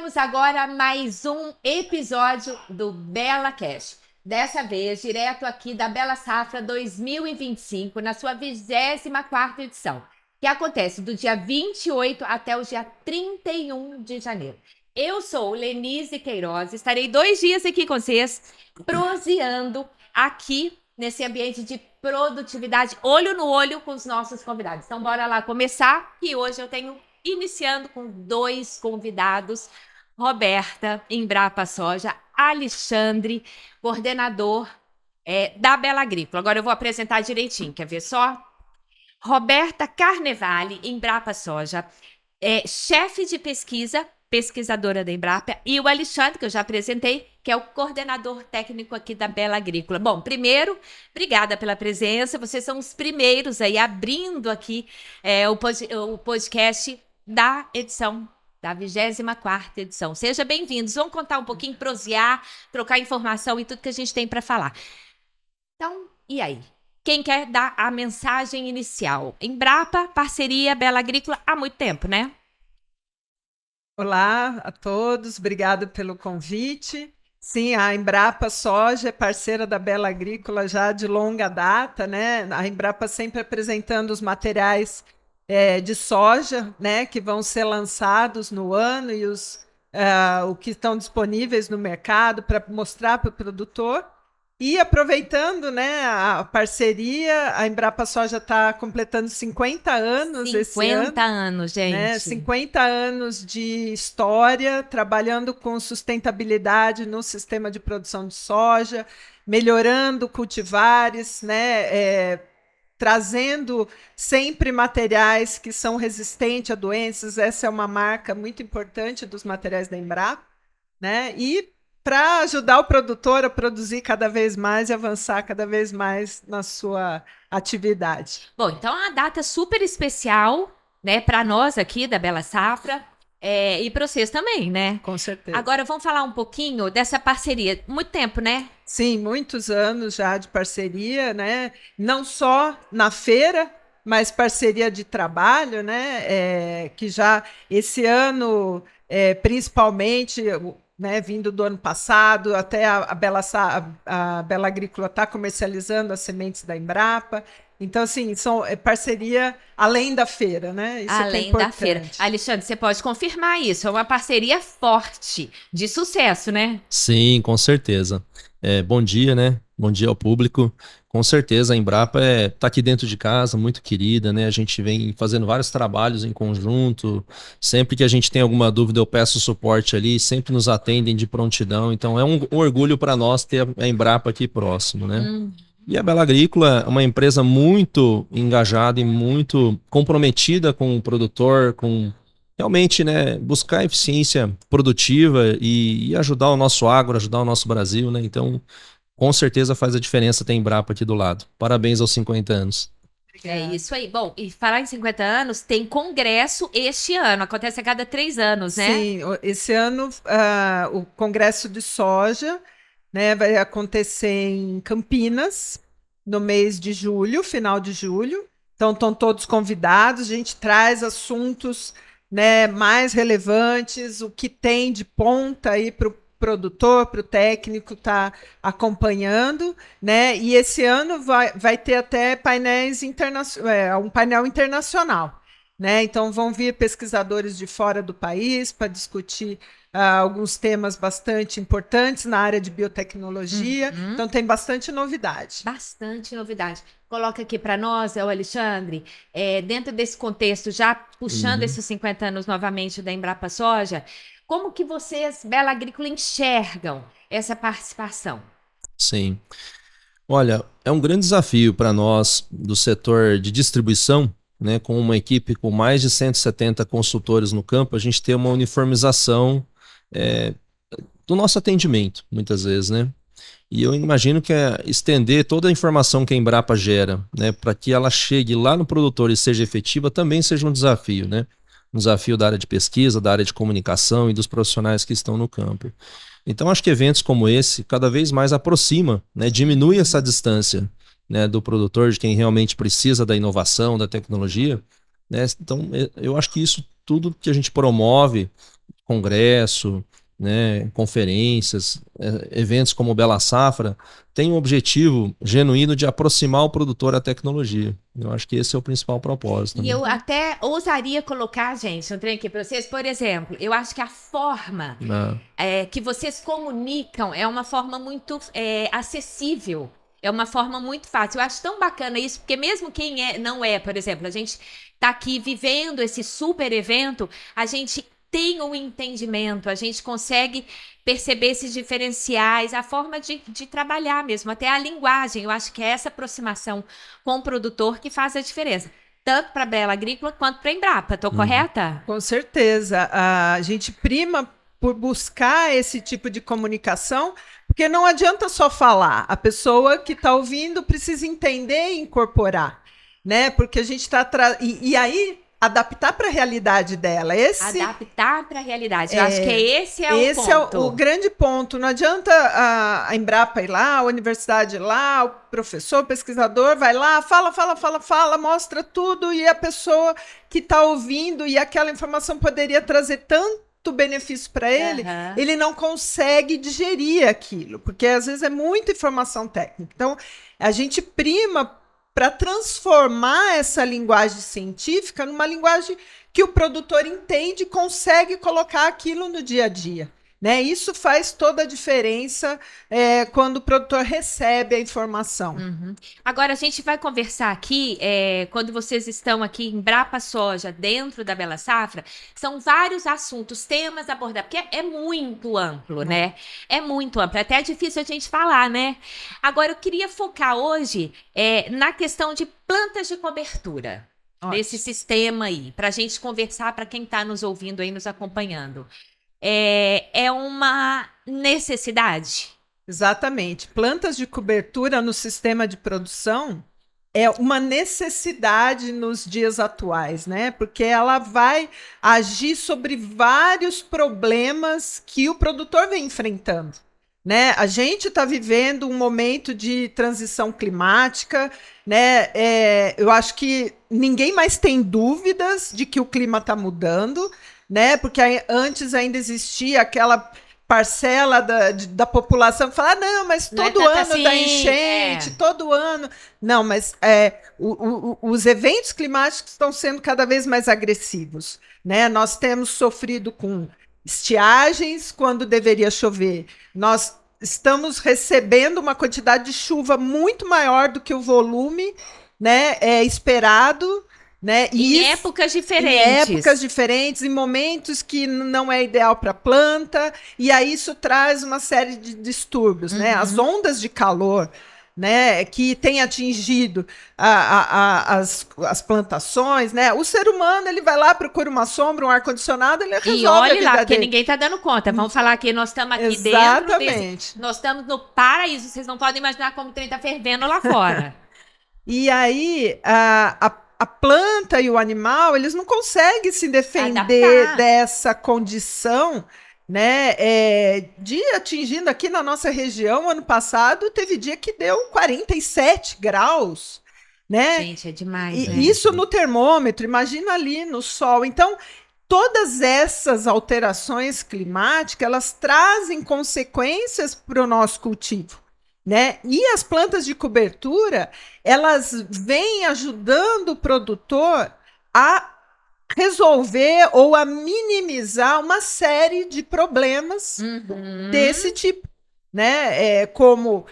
Temos agora mais um episódio do Bela Cash. Dessa vez, direto aqui da Bela Safra 2025, na sua 24ª edição, que acontece do dia 28 até o dia 31 de janeiro. Eu sou Lenise Queiroz, estarei 2 dias aqui com vocês, proseando aqui nesse ambiente de produtividade, olho no olho com os nossos convidados. Então, bora lá começar, e hoje eu tenho iniciando com 2 convidados, Roberta, Embrapa Soja, Alexandre, coordenador da Bela Agrícola. Agora eu vou apresentar direitinho, quer ver só? Roberta Carnevale, Embrapa Soja, chefe de pesquisa, pesquisadora da Embrapa, e o Alexandre, que eu já apresentei, que é o coordenador técnico aqui da Bela Agrícola. Bom, primeiro, obrigada pela presença, vocês são os primeiros aí abrindo aqui o podcast da edição, da 24ª edição. Sejam bem-vindos, vamos contar um pouquinho, prosear, trocar informação e tudo que a gente tem para falar. Então, e aí? Quem quer dar a mensagem inicial? Embrapa, parceria Bela Agrícola há muito tempo, né? Olá a todos, obrigado pelo convite. Sim, a Embrapa Soja é parceira da Bela Agrícola já de longa data, né? A Embrapa sempre apresentando os materiais de soja, né, que vão ser lançados no ano e o que estão disponíveis no mercado para mostrar para o produtor. E aproveitando, né, a parceria, a Embrapa Soja está completando 50 anos esse ano. 50 anos, gente. Né, 50 anos de história, trabalhando com sustentabilidade no sistema de produção de soja, melhorando cultivares, né, trazendo sempre materiais que são resistentes a doenças. Essa é uma marca muito importante dos materiais da Embrapa, né? E para ajudar o produtor a produzir cada vez mais e avançar cada vez mais na sua atividade. Bom, então é uma data super especial, né, para nós aqui da Bela Safra, e para vocês também, né? Com certeza. Agora vamos falar um pouquinho dessa parceria. Muito tempo, né? Sim, muitos anos já de parceria, né? Não só na feira, mas parceria de trabalho, né? Que já esse ano, principalmente, né, vindo do ano passado, até a Bela Agrícola está comercializando as sementes da Embrapa. Então, assim, é parceria além da feira, né? Isso além da feira. Alexandre, você pode confirmar isso? É uma parceria forte, de sucesso, né? Sim, com certeza. Bom dia, né? Bom dia ao público. Com certeza, a Embrapa tá aqui dentro de casa, muito querida, né? A gente vem fazendo vários trabalhos em conjunto. Sempre que a gente tem alguma dúvida, eu peço suporte ali, sempre nos atendem de prontidão. Então, é um orgulho para nós ter a Embrapa aqui próximo, né? E a Bela Agrícola é uma empresa muito engajada e muito comprometida com o produtor, com realmente, né, buscar eficiência produtiva e ajudar o nosso agro, ajudar o nosso Brasil, né? Então, com certeza faz a diferença ter a Embrapa aqui do lado. Parabéns aos 50 anos. É isso aí. Bom, e falar em 50 anos, tem congresso este ano, acontece a cada 3 anos, né? Sim, esse ano o Congresso de Soja, né, vai acontecer em Campinas, no mês de julho, final de julho. Então, estão todos convidados, a gente traz assuntos, né, mais relevantes, o que tem de ponta aí para o produtor, para o técnico estar acompanhando, né? E esse ano vai ter até painéis um painel internacional, né? Então, vão vir pesquisadores de fora do país para discutir alguns temas bastante importantes na área de biotecnologia. Então, tem bastante novidade. Bastante novidade. Coloca aqui para nós, o Alexandre, dentro desse contexto, já puxando esses 50 anos novamente da Embrapa Soja, como que vocês, Bela Agrícola, enxergam essa participação? Sim. Olha, é um grande desafio para nós do setor de distribuição, né, com uma equipe com mais de 170 consultores no campo, a gente ter uma uniformização do nosso atendimento, muitas vezes, né? E eu imagino que estender toda a informação que a Embrapa gera, né, para que ela chegue lá no produtor e seja efetiva, também seja um desafio, né? Um desafio da área de pesquisa, da área de comunicação e dos profissionais que estão no campo. Então, acho que eventos como esse cada vez mais aproxima, né, diminui essa distância, né, do produtor, de quem realmente precisa da inovação, da tecnologia, né? Então, eu acho que isso tudo que a gente promove congresso, né, conferências, eventos como o Bela Safra, tem um objetivo genuíno de aproximar o produtor à tecnologia. Eu acho que esse é o principal propósito. E né? eu até ousaria colocar, gente, um trem aqui para vocês, por exemplo, eu acho que a forma que vocês comunicam é uma forma muito acessível. É uma forma muito fácil. Eu acho tão bacana isso, porque mesmo quem não é, por exemplo, a gente está aqui vivendo esse super evento, a gente tem um entendimento, a gente consegue perceber esses diferenciais, a forma de trabalhar mesmo, até a linguagem. Eu acho que é essa aproximação com o produtor que faz a diferença, tanto para a Bela Agrícola quanto para a Embrapa. Estou correta? Com certeza. A gente prima por buscar esse tipo de comunicação, porque não adianta só falar. A pessoa que está ouvindo precisa entender e incorporar, né? Porque a gente está... E aí... adaptar para a realidade dela. Adaptar para a realidade. Eu acho que esse é o ponto. Esse é o grande ponto. Não adianta a Embrapa ir lá, a universidade ir lá, o professor, o pesquisador vai lá, fala, mostra tudo, e a pessoa que está ouvindo, e aquela informação poderia trazer tanto benefício para ele, ele não consegue digerir aquilo, porque às vezes é muita informação técnica. Então, a gente prima para transformar essa linguagem científica numa linguagem que o produtor entende e consegue colocar aquilo no dia a dia. Né? Isso faz toda a diferença quando o produtor recebe a informação. Uhum. Agora, a gente vai conversar aqui, quando vocês estão aqui em Embrapa Soja, dentro da Bela Safra, são vários assuntos, temas abordados, porque é muito amplo, né? É muito amplo, até é difícil a gente falar, né? Agora, eu queria focar hoje na questão de plantas de cobertura, desse sistema aí, para a gente conversar, para quem está nos ouvindo aí, nos acompanhando. É uma necessidade. Exatamente. Plantas de cobertura no sistema de produção é uma necessidade nos dias atuais, né? Porque ela vai agir sobre vários problemas que o produtor vem enfrentando. Né? A gente está vivendo um momento de transição climática, né? Eu acho que ninguém mais tem dúvidas de que o clima está mudando, né? Porque antes ainda existia aquela parcela da população que fala, não, mas todo ano assim, dá enchente, todo ano. Não, mas os eventos climáticos estão sendo cada vez mais agressivos, né? Nós temos sofrido com estiagens quando deveria chover. Nós estamos recebendo uma quantidade de chuva muito maior do que o volume, né, esperado. Né? Em épocas diferentes. Em momentos que não é ideal para a planta, e aí isso traz uma série de distúrbios. Né? As ondas de calor, né, que tem atingido as plantações, né? O ser humano, ele vai lá, procura uma sombra, um ar-condicionado, ele resolve a vida lá, porque dele. ninguém está dando conta. Vamos falar que nós estamos aqui dentro. Nós estamos no paraíso. Vocês não podem imaginar como o trem está fervendo lá fora. E aí, a planta e o animal, eles não conseguem se defender dessa condição, né? De atingindo aqui na nossa região, ano passado, teve dia que deu 47 graus, né? Gente, é demais. E isso no termômetro, imagina ali no sol. Então, todas essas alterações climáticas, elas trazem consequências para o nosso cultivo. Né? E as plantas de cobertura, elas vêm ajudando o produtor a resolver ou a minimizar uma série de problemas desse tipo, né? Como,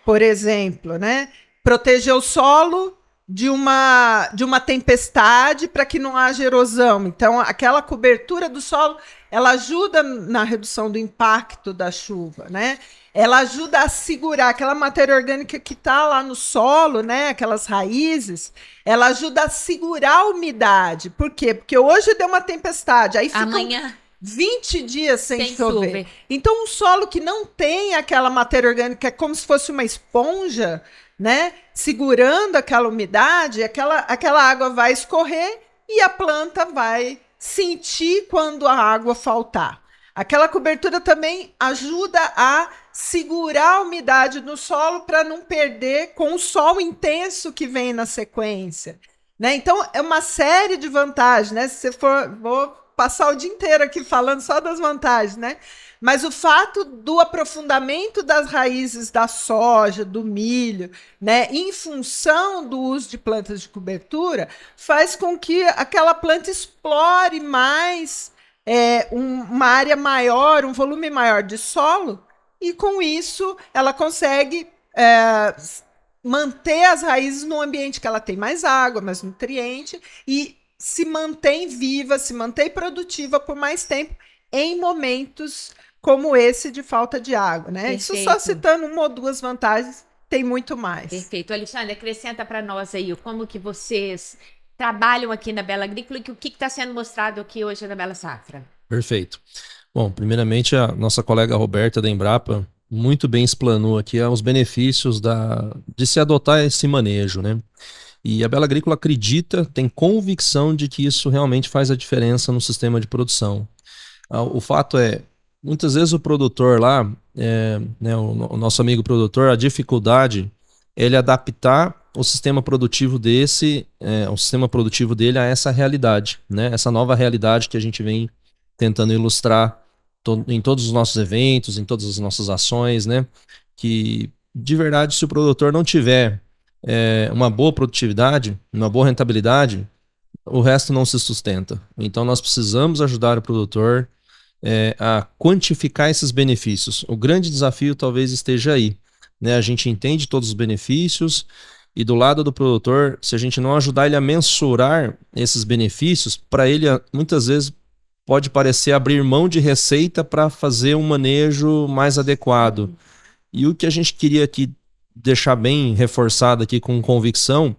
por exemplo, né? Proteger o solo de uma tempestade para que não haja erosão. Então, aquela cobertura do solo, ela ajuda na redução do impacto da chuva, né? Ela ajuda a segurar aquela matéria orgânica que está lá no solo, né? Aquelas raízes, ela ajuda a segurar a umidade. Por quê? Porque hoje deu uma tempestade, aí fica amanhã 20 dias sem chover. Então, um solo que não tem aquela matéria orgânica, é como se fosse uma esponja, né? Segurando aquela umidade, aquela água vai escorrer e a planta vai sentir quando a água faltar. Aquela cobertura também ajuda a segurar a umidade no solo para não perder com o sol intenso que vem na sequência. Né? Então, é uma série de vantagens. Né? Se você vou passar o dia inteiro aqui falando só das vantagens, né? Mas o fato do aprofundamento das raízes da soja, do milho, né, em função do uso de plantas de cobertura, faz com que aquela planta explore mais uma área maior, um volume maior de solo, e com isso ela consegue manter as raízes num ambiente que ela tem mais água, mais nutriente, e se mantém viva, se mantém produtiva por mais tempo em momentos como esse de falta de água, né? Perfeito. Isso só citando uma ou duas vantagens, tem muito mais. Perfeito. Alexandre, acrescenta para nós aí como que vocês trabalham aqui na Bela Agrícola e o que está sendo mostrado aqui hoje na Bela Safra. Perfeito. Bom, primeiramente a nossa colega Roberta da Embrapa muito bem explanou aqui os benefícios de se adotar esse manejo, né? E a Bela Agrícola acredita, tem convicção de que isso realmente faz a diferença no sistema de produção. O fato é, muitas vezes o produtor lá, né, o nosso amigo produtor, a dificuldade é ele adaptar o sistema produtivo dele a essa realidade, né? Essa nova realidade que a gente vem tentando ilustrar em todos os nossos eventos, em todas as nossas ações, né? Que de verdade, se o produtor não tiver uma boa produtividade, uma boa rentabilidade, o resto não se sustenta. Então nós precisamos ajudar o produtor a quantificar esses benefícios. O grande desafio talvez esteja aí, né? A gente entende todos os benefícios e do lado do produtor, se a gente não ajudar ele a mensurar esses benefícios, para ele muitas vezes pode parecer abrir mão de receita para fazer um manejo mais adequado. E o que a gente queria aqui deixar bem reforçado aqui com convicção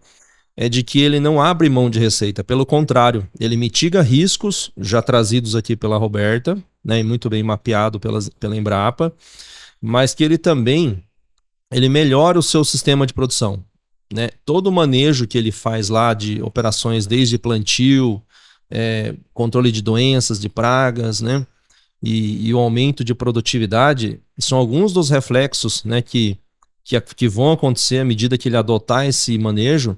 é de que ele não abre mão de receita, pelo contrário, ele mitiga riscos já trazidos aqui pela Roberta, né, e muito bem mapeado pela Embrapa, mas que ele melhora o seu sistema de produção, né? Todo o manejo que ele faz lá de operações desde plantio, controle de doenças, de pragas, né, e o aumento de produtividade são alguns dos reflexos, né, que vão acontecer à medida que ele adotar esse manejo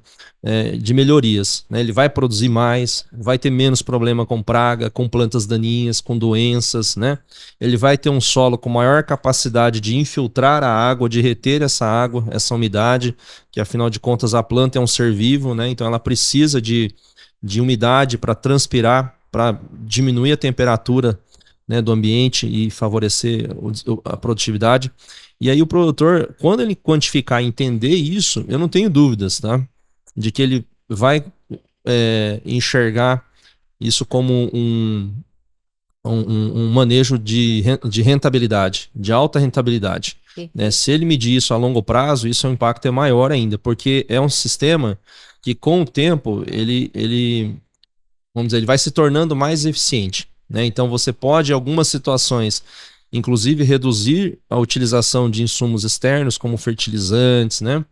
de melhorias, né? Ele vai produzir mais, vai ter menos problema com praga, com plantas daninhas, com doenças, né? Ele vai ter um solo com maior capacidade de infiltrar a água, de reter essa água, essa umidade, que afinal de contas a planta é um ser vivo, né? Então ela precisa de umidade para transpirar, para diminuir a temperatura, né, do ambiente e favorecer a produtividade. E aí o produtor, quando ele quantificar e entender isso, eu não tenho dúvidas, tá? De que ele vai enxergar isso como um manejo de rentabilidade, de alta rentabilidade. Né? Se ele medir isso a longo prazo, isso o impacto é maior ainda, porque é um sistema que com o tempo ele vai se tornando mais eficiente. Né? Então você pode, em algumas situações, inclusive reduzir a utilização de insumos externos, como fertilizantes, né?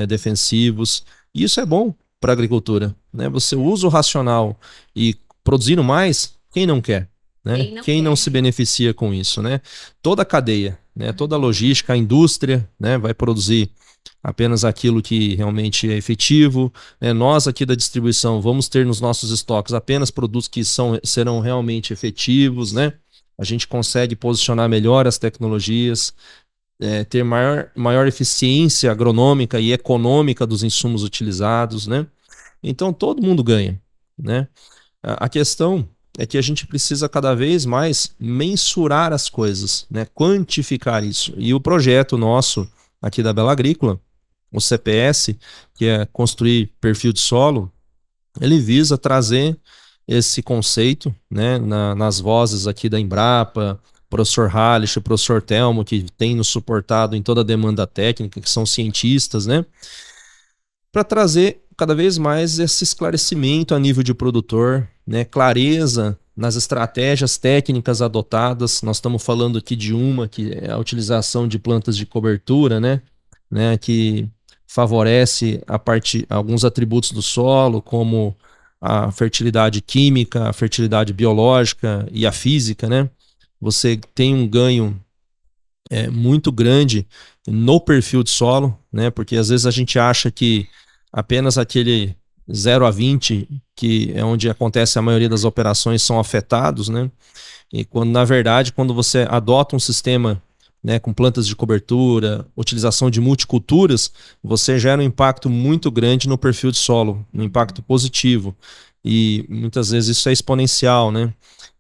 Defensivos. E isso é bom para a agricultura. Né? Você usa o racional e produzindo mais, quem não quer? Né? Quem não se beneficia com isso? Né? Toda a cadeia, né? Toda a logística, a indústria, né? Vai produzir apenas aquilo que realmente é efetivo. Nós aqui da distribuição vamos ter nos nossos estoques apenas produtos que serão realmente efetivos, né? A gente consegue posicionar melhor as tecnologias, ter maior eficiência agronômica e econômica dos insumos utilizados, né? Então todo mundo ganha, né? A questão é que a gente precisa cada vez mais mensurar as coisas, né? Quantificar isso. E o projeto nosso aqui da Bela Agrícola, o CPS, que é construir perfil de solo, ele visa trazer esse conceito, né, nas vozes aqui da Embrapa, professor Hallich, o professor Telmo, que tem nos suportado em toda a demanda técnica, que são cientistas, né, para trazer cada vez mais esse esclarecimento a nível de produtor, né, clareza nas estratégias técnicas adotadas. Nós estamos falando aqui de que é a utilização de plantas de cobertura, né, que favorece alguns atributos do solo, como a fertilidade química, a fertilidade biológica e a física, né? Você tem um ganho muito grande no perfil de solo, né? Porque às vezes a gente acha que apenas aquele 0 a 20, que é onde acontece a maioria das operações, são afetados, né? E quando, na verdade, quando você adota um sistema, né, com plantas de cobertura, utilização de multiculturas, você gera um impacto muito grande no perfil de solo, um impacto positivo. E muitas vezes isso é exponencial, né?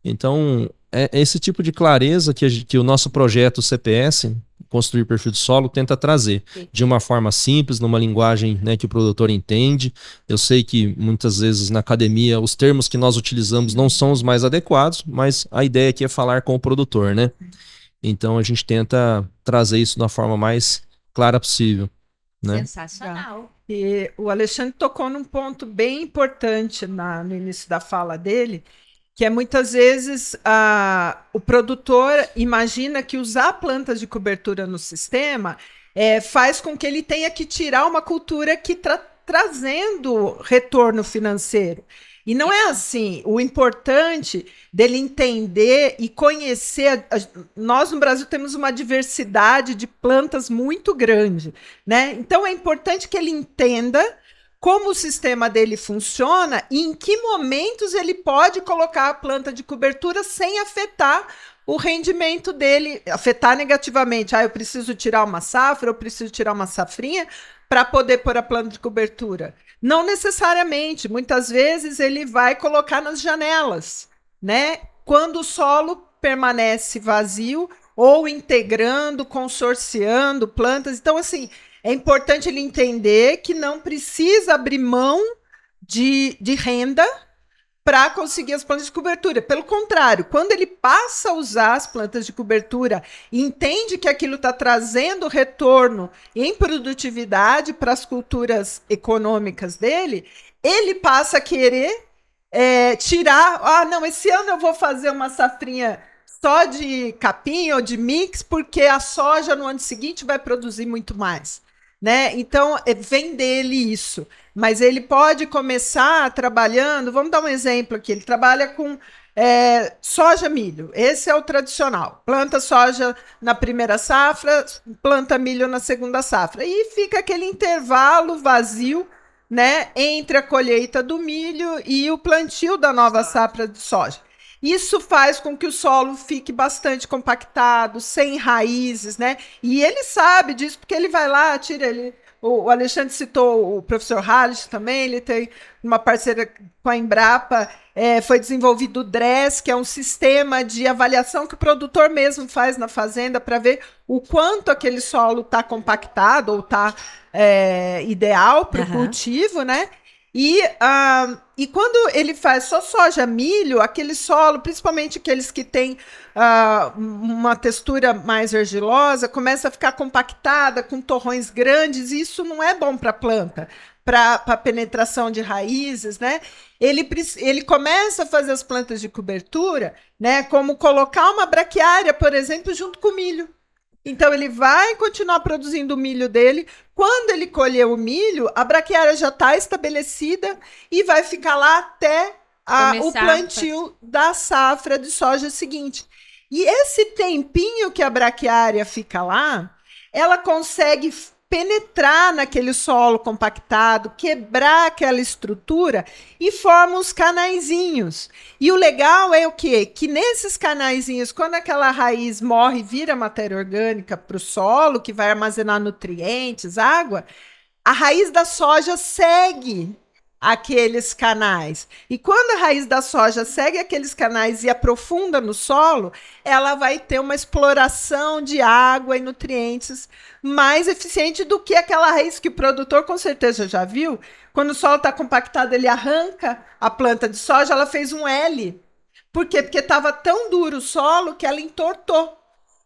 Então, é esse tipo de clareza que o nosso projeto CPS, Construir Perfil de Solo, tenta trazer. Sim. De uma forma simples, numa linguagem, né, que o produtor entende. Eu sei que muitas vezes na academia os termos que nós utilizamos não são os mais adequados, mas a ideia aqui é falar com o produtor, né? Então a gente tenta trazer isso da forma mais clara possível, né? Sensacional. E o Alexandre tocou num ponto bem importante no início da fala dele, que é muitas vezes o produtor imagina que usar plantas de cobertura no sistema faz com que ele tenha que tirar uma cultura que está trazendo retorno financeiro. E não é assim. O importante dele entender e conhecer. Nós no Brasil temos uma diversidade de plantas muito grande, né? Então é importante que ele entenda como o sistema dele funciona e em que momentos ele pode colocar a planta de cobertura sem afetar o rendimento dele, afetar negativamente. Eu preciso tirar uma safra, eu preciso tirar uma safrinha para poder pôr a planta de cobertura. Não necessariamente. Muitas vezes ele vai colocar nas janelas, né? Quando o solo permanece vazio ou integrando, consorciando plantas. Então, assim, é importante ele entender que não precisa abrir mão de renda para conseguir as plantas de cobertura. Pelo contrário, quando ele passa a usar as plantas de cobertura e entende que aquilo está trazendo retorno em produtividade para as culturas econômicas dele, ele passa a querer tirar... não, esse ano eu vou fazer uma safrinha só de capim ou de mix, porque a soja no ano seguinte vai produzir muito mais, né? Então, vem dele isso. Mas ele pode começar trabalhando, vamos dar um exemplo aqui, ele trabalha com soja, milho, esse é o tradicional, planta soja na primeira safra, planta milho na segunda safra, e fica aquele intervalo vazio, né, entre a colheita do milho e o plantio da nova safra de soja. Isso faz com que o solo fique bastante compactado, sem raízes, né? E ele sabe disso, porque ele vai lá, tira ele. O Alexandre citou o professor Halles também, ele tem uma parceria com a Embrapa, foi desenvolvido o DRESS, que é um sistema de avaliação que o produtor mesmo faz na fazenda para ver o quanto aquele solo está compactado ou está ideal para o cultivo, né? E quando ele faz só soja, milho, aquele solo, principalmente aqueles que têm uma textura mais argilosa, começa a ficar compactada, com torrões grandes, e isso não é bom para a planta, para a penetração de raízes, né? Ele começa a fazer as plantas de cobertura, né, como colocar uma braquiária, por exemplo, junto com o milho. Então, ele vai continuar produzindo o milho dele. Quando ele colher o milho, a braquiária já está estabelecida e vai ficar lá até o plantio da safra de soja seguinte. E esse tempinho que a braquiária fica lá, ela consegue penetrar naquele solo compactado, quebrar aquela estrutura e forma os canaizinhos. E o legal é o quê? Que nesses canaizinhos, quando aquela raiz morre e vira matéria orgânica para o solo, que vai armazenar nutrientes, água, a raiz da soja segue aqueles canais. E quando a raiz da soja segue aqueles canais e aprofunda no solo, ela vai ter uma exploração de água e nutrientes mais eficiente do que aquela raiz que o produtor com certeza já viu. Quando o solo está compactado, ele arranca a planta de soja, ela fez um L. Por quê? Porque estava tão duro o solo que ela entortou.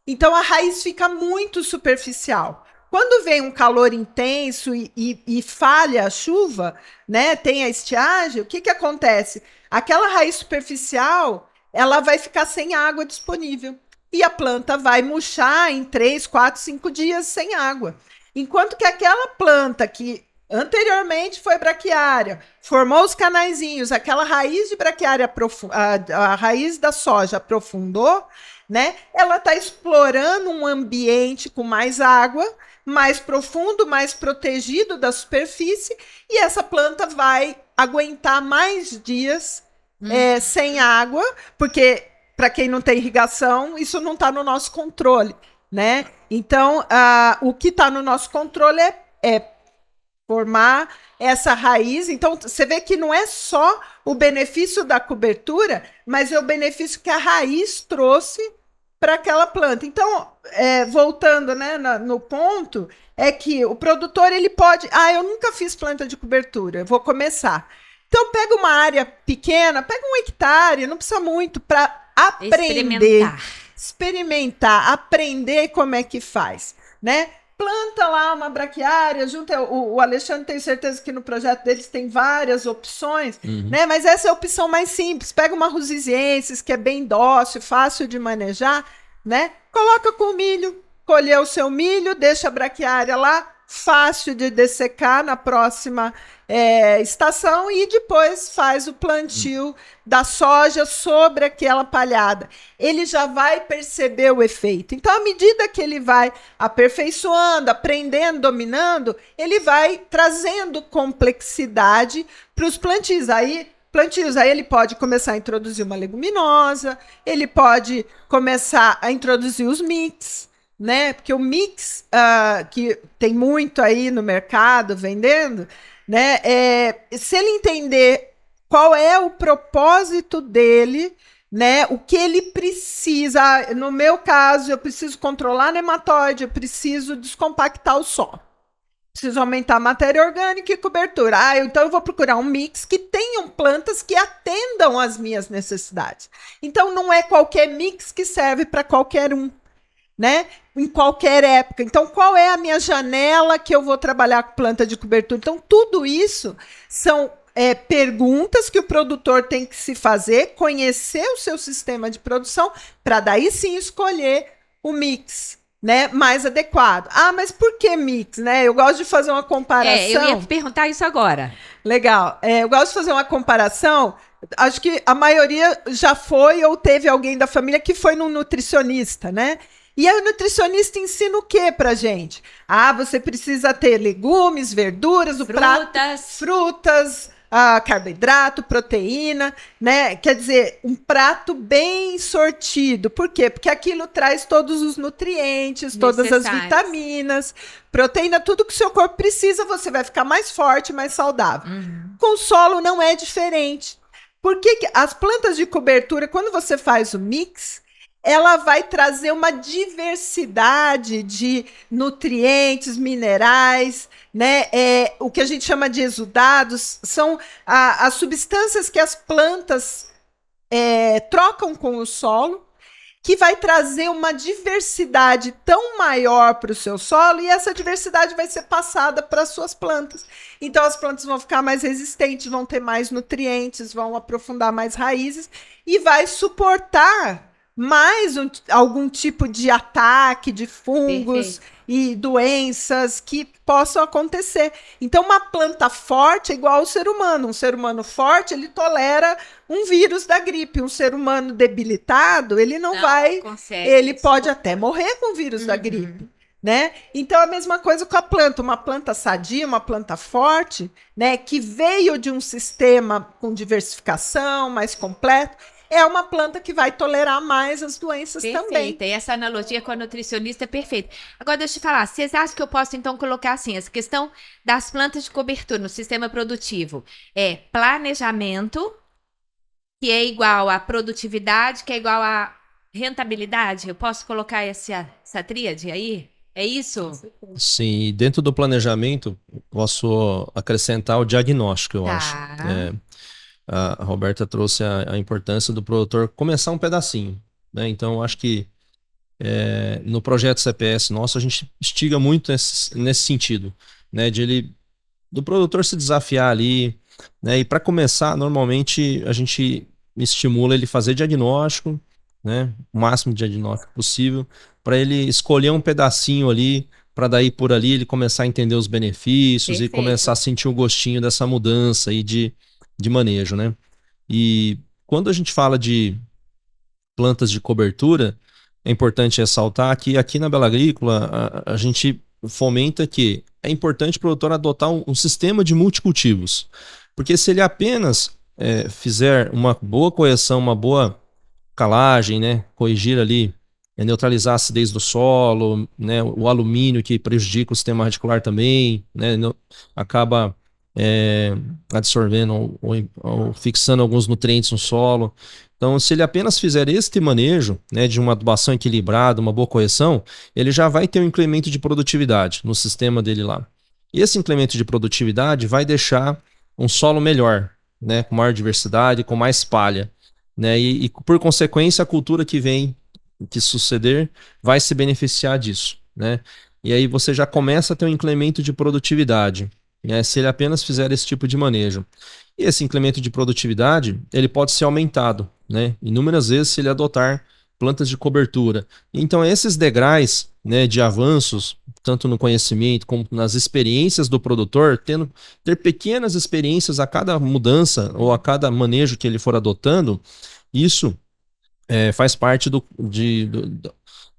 Então a raiz fica muito superficial. Quando vem um calor intenso e falha a chuva, né, tem a estiagem, o que acontece? Aquela raiz superficial, ela vai ficar sem água disponível. E a planta vai murchar em 3, 4, 5 dias sem água. Enquanto que aquela planta que anteriormente foi braquiária, formou os canaizinhos, aquela raiz de braquiária, a raiz da soja aprofundou, né? Ela está explorando um ambiente com mais água, mais profundo, mais protegido da superfície, e essa planta vai aguentar mais dias sem água, porque para quem não tem irrigação, isso não está no nosso controle, né? Então, o que está no nosso controle é formar essa raiz. Então, você vê que não é só o benefício da cobertura, mas é o benefício que a raiz trouxe para aquela planta. Então, voltando, né, no ponto, é que o produtor ele pode... eu nunca fiz planta de cobertura, eu vou começar. Então, pega uma área pequena, pega 1 hectare, não precisa muito, para aprender. Experimentar, aprender como é que faz, né? Planta lá uma braquiária, o Alexandre tem certeza que no projeto deles tem várias opções, né? Mas essa é a opção mais simples. Pega uma Rusisiensis, que é bem dócil, fácil de manejar, né? Coloca com milho, colher o seu milho, deixa a braquiária lá, fácil de dessecar na próxima estação, e depois faz o plantio da soja sobre aquela palhada. Ele já vai perceber o efeito. Então, à medida que ele vai aperfeiçoando, aprendendo, dominando, ele vai trazendo complexidade para os plantios. Aí ele pode começar a introduzir uma leguminosa, ele pode começar a introduzir os mix, né? Porque o mix, que tem muito aí no mercado vendendo, né? Se ele entender qual é o propósito dele, né? O que ele precisa. No meu caso, eu preciso controlar nematóide, eu preciso descompactar o solo, preciso aumentar a matéria orgânica e cobertura. Então eu vou procurar um mix que tenham plantas que atendam às minhas necessidades. Então não é qualquer mix que serve para qualquer um, né? Em qualquer época. Então, qual é a minha janela que eu vou trabalhar com planta de cobertura? Então, tudo isso são perguntas que o produtor tem que se fazer, conhecer o seu sistema de produção, para daí sim escolher o mix, né, mais adequado. Mas por que mix? Né? Eu gosto de fazer uma comparação. Eu ia perguntar isso agora. Legal. Eu gosto de fazer uma comparação. Acho que a maioria já foi ou teve alguém da família que foi num nutricionista, né? E aí o nutricionista ensina o que pra gente? Você precisa ter legumes, verduras, frutas, carboidrato, proteína, né? Quer dizer, um prato bem sortido. Por quê? Porque aquilo traz todos os nutrientes, todas as vitaminas, proteína, tudo que o seu corpo precisa, você vai ficar mais forte, mais saudável. Com o solo não é diferente. Porque as plantas de cobertura, quando você faz o mix, ela vai trazer uma diversidade de nutrientes, minerais, né? O que a gente chama de exudados são as substâncias que as plantas trocam com o solo, que vai trazer uma diversidade tão maior para o seu solo, e essa diversidade vai ser passada para as suas plantas. Então, as plantas vão ficar mais resistentes, vão ter mais nutrientes, vão aprofundar mais raízes, e vai suportar mais algum tipo de ataque de fungos e doenças que possam acontecer. Então, uma planta forte é igual ao ser humano. Um ser humano forte, ele tolera um vírus da gripe. Um ser humano debilitado, ele não vai... Ele pode até morrer com o vírus da gripe, né? Então, a mesma coisa com a planta. Uma planta sadia, uma planta forte, né, que veio de um sistema com diversificação mais completo, é uma planta que vai tolerar mais as doenças também. E essa analogia com a nutricionista é perfeita. Agora, deixa eu te falar, vocês acham que eu posso, então, colocar assim, essa questão das plantas de cobertura no sistema produtivo? Planejamento, que é igual a produtividade, que é igual a rentabilidade? Eu posso colocar essa tríade aí? É isso? Sim, e dentro do planejamento, posso acrescentar o diagnóstico, eu acho. A Roberta trouxe a importância do produtor começar um pedacinho, né? Então, acho que no projeto CPS nosso, a gente instiga muito nesse sentido, né? Do produtor se desafiar ali, né? E para começar, normalmente, a gente estimula ele fazer diagnóstico, né? O máximo de diagnóstico possível, para ele escolher um pedacinho ali, para daí por ali ele começar a entender os benefícios e começar a sentir o gostinho dessa mudança aí de manejo, né? E quando a gente fala de plantas de cobertura, é importante ressaltar que aqui na Bela Agrícola a gente fomenta que é importante o produtor adotar um sistema de multicultivos, Porque se ele apenas fizer uma boa correção, uma boa calagem, né, corrigir ali, neutralizar a acidez do solo, né, o alumínio que prejudica o sistema radicular também, né, acaba absorvendo ou fixando alguns nutrientes no solo. Então, se ele apenas fizer este manejo, né, de uma adubação equilibrada, uma boa correção, ele já vai ter um incremento de produtividade no sistema dele lá. E esse incremento de produtividade vai deixar um solo melhor, né, com maior diversidade, com mais palha, né, e por consequência a cultura que suceder vai se beneficiar disso, né? E aí você já começa a ter um incremento de produtividade, né, se ele apenas fizer esse tipo de manejo. E esse incremento de produtividade, ele pode ser aumentado, né, inúmeras vezes se ele adotar plantas de cobertura. Então esses degraus, né, de avanços, tanto no conhecimento como nas experiências do produtor, ter pequenas experiências a cada mudança ou a cada manejo que ele for adotando, isso faz parte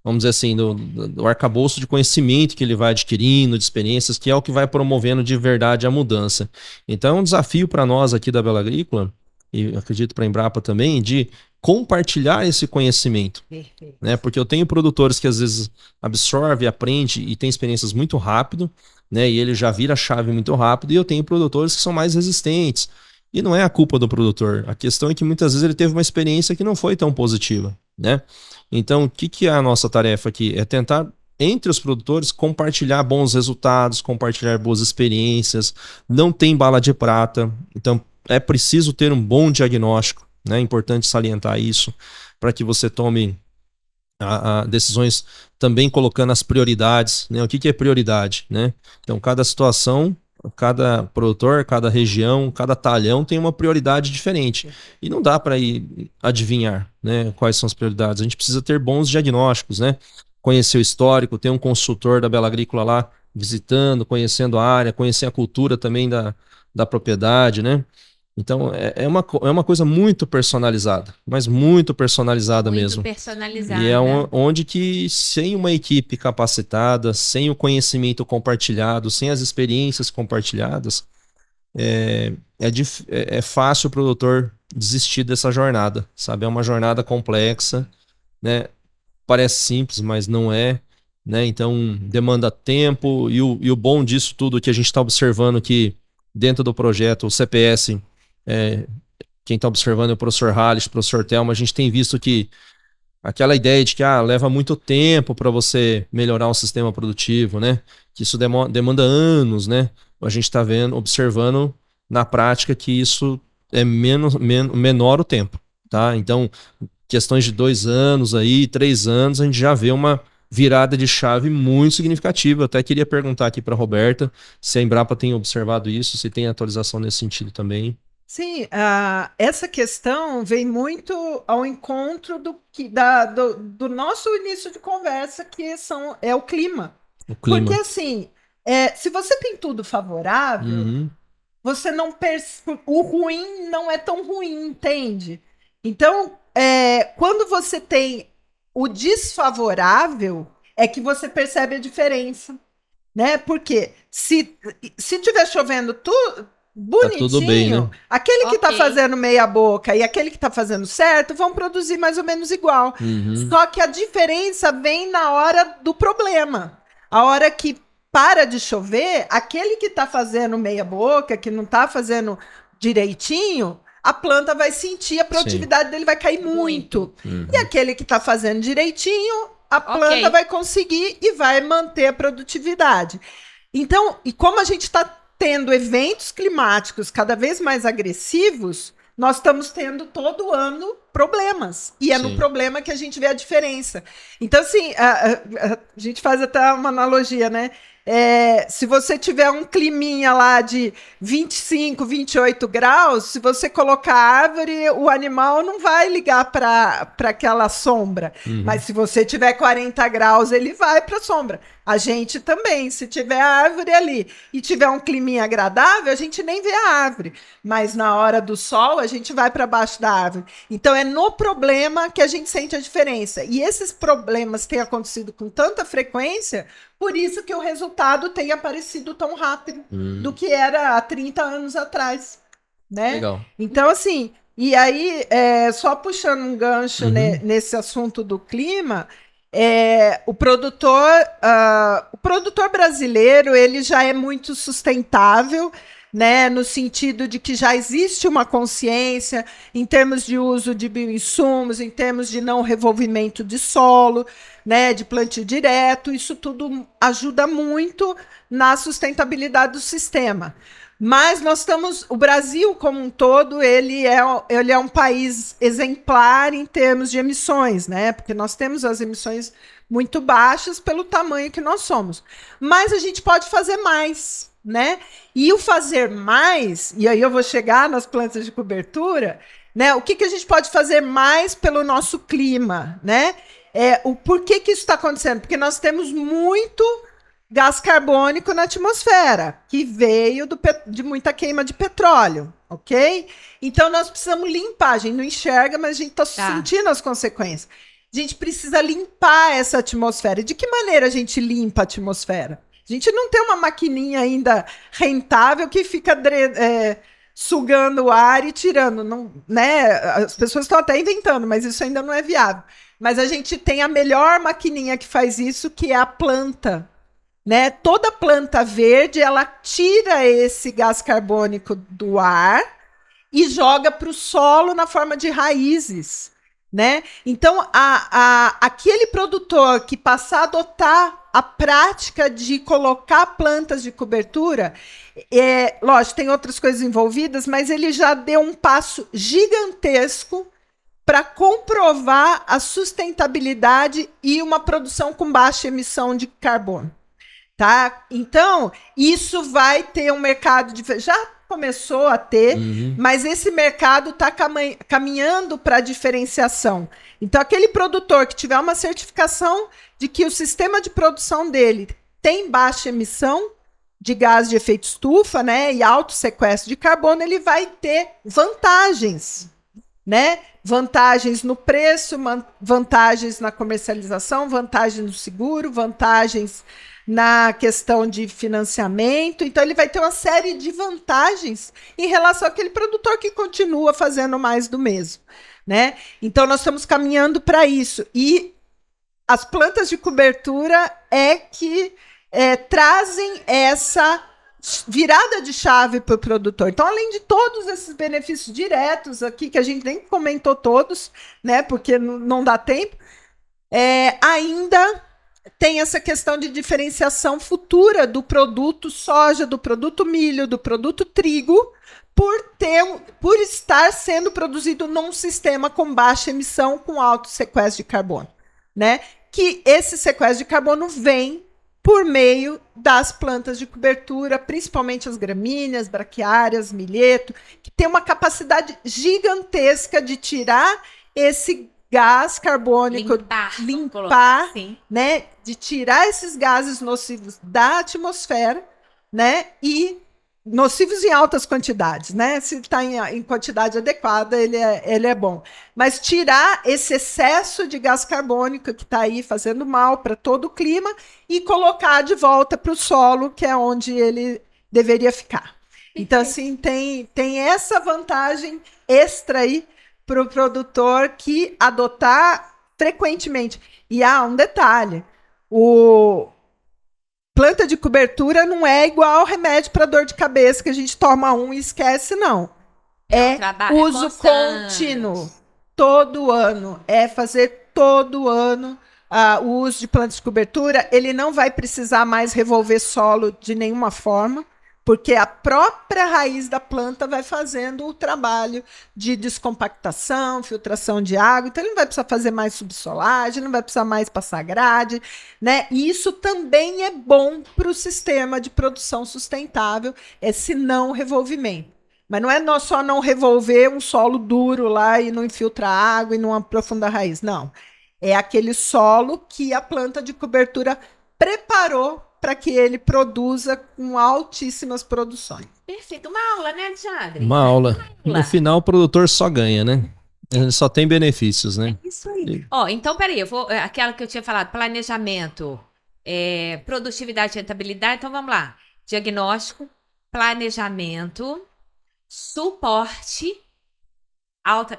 vamos dizer assim, do arcabouço de conhecimento que ele vai adquirindo, de experiências, que é o que vai promovendo de verdade a mudança. Então é um desafio para nós aqui da Bela Agrícola, e acredito para a Embrapa também, de compartilhar esse conhecimento. Perfeito. Né? Porque eu tenho produtores que às vezes absorvem, aprendem e têm experiências muito rápido, né? E ele já vira a chave muito rápido, e eu tenho produtores que são mais resistentes. E não é a culpa do produtor. A questão é que muitas vezes ele teve uma experiência que não foi tão positiva, né? Então, o que é a nossa tarefa aqui? É tentar, entre os produtores, compartilhar bons resultados, compartilhar boas experiências. Não tem bala de prata. Então, é preciso ter um bom diagnóstico, né? É importante salientar isso, para que você tome decisões também colocando as prioridades, né? O que é prioridade, né? Então, cada situação, cada produtor, cada região, cada talhão tem uma prioridade diferente. E não dá para ir adivinhar, né, quais são as prioridades. A gente precisa ter bons diagnósticos, né? Conhecer o histórico, ter um consultor da Bela Agrícola lá visitando, conhecendo a área, conhecer a cultura também da propriedade, né? Então, é uma coisa muito personalizada, mas muito personalizada mesmo. Muito personalizada. E é onde que, sem uma equipe capacitada, sem o conhecimento compartilhado, sem as experiências compartilhadas, é fácil o produtor desistir dessa jornada, sabe? É uma jornada complexa, né? Parece simples, mas não é, né? Então, demanda tempo, e o bom disso tudo que a gente está observando que dentro do projeto, o CPS... quem está observando é o professor Halles, o professor Thelma, a gente tem visto que aquela ideia de que leva muito tempo para você melhorar um sistema produtivo, né? Que isso demanda anos, né? A gente está observando na prática que isso é menor o tempo, tá? Então, questões de 2 anos aí, 3 anos, a gente já vê uma virada de chave muito significativa. Eu até queria perguntar aqui para a Roberta se a Embrapa tem observado isso, se tem atualização nesse sentido também. Sim, essa questão vem muito ao encontro do nosso início de conversa, que é o clima. O clima. Porque, assim, se você tem tudo favorável, você não o ruim não é tão ruim, entende? Então, quando você tem o desfavorável, é que você percebe a diferença, né? Porque se estiver chovendo bonitinho, tá tudo bem, né? Aquele que tá fazendo meia boca e aquele que tá fazendo certo vão produzir mais ou menos igual. Só que a diferença vem na hora do problema. A hora que para de chover, aquele que tá fazendo meia boca, que não tá fazendo direitinho, a planta vai sentir, a produtividade dele vai cair muito. E aquele que tá fazendo direitinho, a planta vai conseguir e vai manter a produtividade. Então, e como a gente está tendo eventos climáticos cada vez mais agressivos, nós estamos tendo todo ano problemas. E é no problema que a gente vê a diferença. Então, assim, a gente faz até uma analogia, né? Se você tiver um climinha lá de 25, 28 graus, se você colocar árvore, o animal não vai ligar para aquela sombra. Mas se você tiver 40 graus, ele vai para a sombra. A gente também, se tiver a árvore ali e tiver um climinha agradável, a gente nem vê a árvore. Mas na hora do sol, a gente vai para baixo da árvore. Então, é no problema que a gente sente a diferença. E esses problemas têm acontecido com tanta frequência, por isso que o resultado tem aparecido tão rápido do que era há 30 anos atrás. né? Legal. Então, assim, e aí, só puxando um gancho nesse assunto do clima, o produtor brasileiro, ele já é muito sustentável, né, no sentido de que já existe uma consciência em termos de uso de bioinsumos, em termos de não revolvimento de solo, né, de plantio direto, isso tudo ajuda muito na sustentabilidade do sistema. Mas o Brasil como um todo, ele é um país exemplar em termos de emissões, né? Porque nós temos as emissões muito baixas pelo tamanho que nós somos. Mas a gente pode fazer mais, né? E o fazer mais, e aí eu vou chegar nas plantas de cobertura, né? O que a gente pode fazer mais pelo nosso clima, né? Por que isso está acontecendo? Porque nós temos muito gás carbônico na atmosfera, que veio de muita queima de petróleo, ok? Então, nós precisamos limpar. A gente não enxerga, mas a gente está sentindo as consequências. A gente precisa limpar essa atmosfera. E de que maneira a gente limpa a atmosfera? A gente não tem uma maquininha ainda rentável que fica sugando o ar e tirando, não, né? As pessoas estão até inventando, mas isso ainda não é viável. Mas a gente tem a melhor maquininha que faz isso, que é a planta. Né? Toda planta verde, ela tira esse gás carbônico do ar e joga para o solo na forma de raízes. Né? Então, aquele produtor que passar a adotar a prática de colocar plantas de cobertura, lógico, tem outras coisas envolvidas, mas ele já deu um passo gigantesco para comprovar a sustentabilidade e uma produção com baixa emissão de carbono. Tá? Então, isso vai ter um mercado diferente. Já começou a ter, mas esse mercado está caminhando para a diferenciação. Então, aquele produtor que tiver uma certificação de que o sistema de produção dele tem baixa emissão de gás de efeito estufa, né, e alto sequestro de carbono, ele vai ter vantagens, né? Vantagens no preço, vantagens na comercialização, vantagens no seguro, vantagens na questão de financiamento. Então, ele vai ter uma série de vantagens em relação àquele produtor que continua fazendo mais do mesmo, né? Então, nós estamos caminhando para isso. E as plantas de cobertura que trazem essa virada de chave para o produtor. Então, além de todos esses benefícios diretos aqui, que a gente nem comentou todos, né? Porque não dá tempo, ainda tem essa questão de diferenciação futura do produto soja, do produto milho, do produto trigo, por estar sendo produzido num sistema com baixa emissão, com alto sequestro de carbono, né? Que esse sequestro de carbono vem por meio das plantas de cobertura, principalmente as gramíneas, braquiárias, milheto, que tem uma capacidade gigantesca de tirar esse gás carbônico, limpar, né, de tirar esses gases nocivos da atmosfera, né, e nocivos em altas quantidades, né, se está em quantidade adequada, ele é bom, mas tirar esse excesso de gás carbônico que está aí fazendo mal para todo o clima e colocar de volta para o solo, que é onde ele deveria ficar. Então, assim, tem essa vantagem extra aí para o produtor que adotar frequentemente. E há um detalhe, planta de cobertura não é igual remédio para dor de cabeça que a gente toma e esquece, não. Uso contínuo, todo ano, fazer todo ano o uso de plantas de cobertura. Ele não vai precisar mais revolver solo de nenhuma forma, porque a própria raiz da planta vai fazendo o trabalho de descompactação, filtração de água. Então, ele não vai precisar fazer mais subsolagem, não vai precisar mais passar grade, né? E isso também é bom para o sistema de produção sustentável, esse não revolvimento. Mas não é só não revolver um solo duro lá e não infiltrar água e não aprofundar a raiz. Não. É aquele solo que a planta de cobertura preparou para que ele produza com altíssimas produções. Perfeito. Uma aula, né, Alexandre? Uma aula. No final, o produtor só ganha, né? Ele só tem benefícios, né? É isso aí. Então, peraí, aquela que eu tinha falado, planejamento, produtividade e rentabilidade. Então, vamos lá. Diagnóstico, planejamento, suporte, alta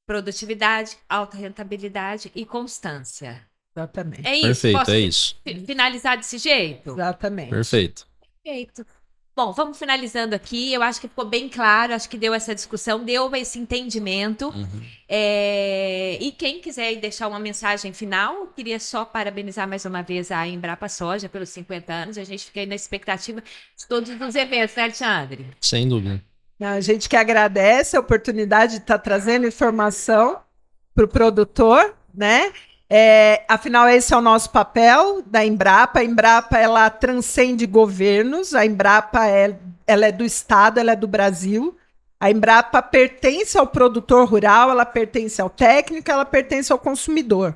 produtividade, alta rentabilidade e constância. Exatamente. É isso? Perfeito, Posso é isso. finalizar desse jeito? Exatamente. Perfeito. Perfeito. Bom, vamos finalizando aqui. Eu acho que ficou bem claro, acho que deu essa discussão, deu esse entendimento. E quem quiser aí deixar uma mensagem final, eu queria só parabenizar mais uma vez a Embrapa Soja pelos 50 anos. A gente fica aí na expectativa de todos os eventos, né, Alexandre? Sem dúvida. A gente que agradece a oportunidade de estar trazendo informação para o produtor, né? Afinal, esse é o nosso papel da Embrapa. A Embrapa, ela transcende governos. A Embrapa ela é do Estado, ela é do Brasil. A Embrapa pertence ao produtor rural, ela pertence ao técnico, ela pertence ao consumidor,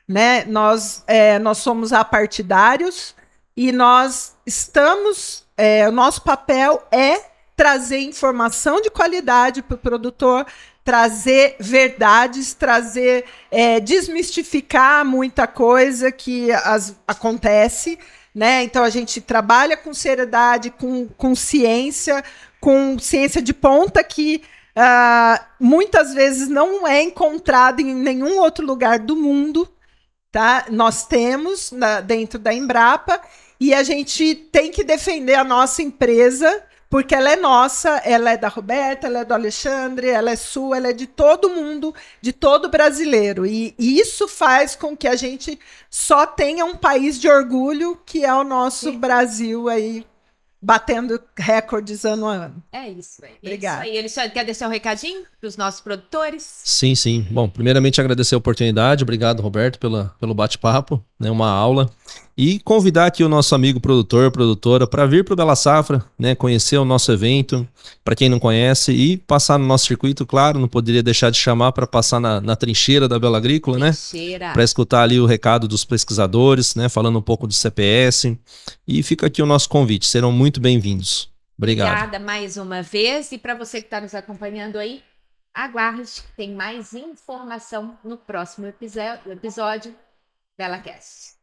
né? Nós somos apartidários e nós estamos... o nosso papel é trazer informação de qualidade para o produtor, trazer verdades, desmistificar muita coisa que acontece, né? Então a gente trabalha com seriedade, com ciência de ponta que muitas vezes não é encontrada em nenhum outro lugar do mundo, tá? Nós temos dentro da Embrapa e a gente tem que defender a nossa empresa, porque ela é nossa, ela é da Roberta, ela é do Alexandre, ela é sua, ela é de todo mundo, de todo brasileiro. E isso faz com que a gente só tenha um país de orgulho, que é o nosso Brasil aí, batendo recordes ano a ano. É isso aí. Obrigada. É isso aí. Alexandre, quer deixar um recadinho para os nossos produtores? Sim, sim. Bom, primeiramente agradecer a oportunidade. Obrigado, Roberto, pelo bate-papo, né, uma aula. E convidar aqui o nosso amigo produtor, produtora, para vir para o Bela Safra, né, conhecer o nosso evento, para quem não conhece, e passar no nosso circuito, claro, não poderia deixar de chamar para passar na trincheira da Bela Agrícola, né? Para escutar ali o recado dos pesquisadores, né, falando um pouco do CPS. E fica aqui o nosso convite. Serão muito bem-vindos. Obrigado. Obrigada mais uma vez. E para você que está nos acompanhando aí, aguarde que tem mais informação no próximo episódio BelaCast.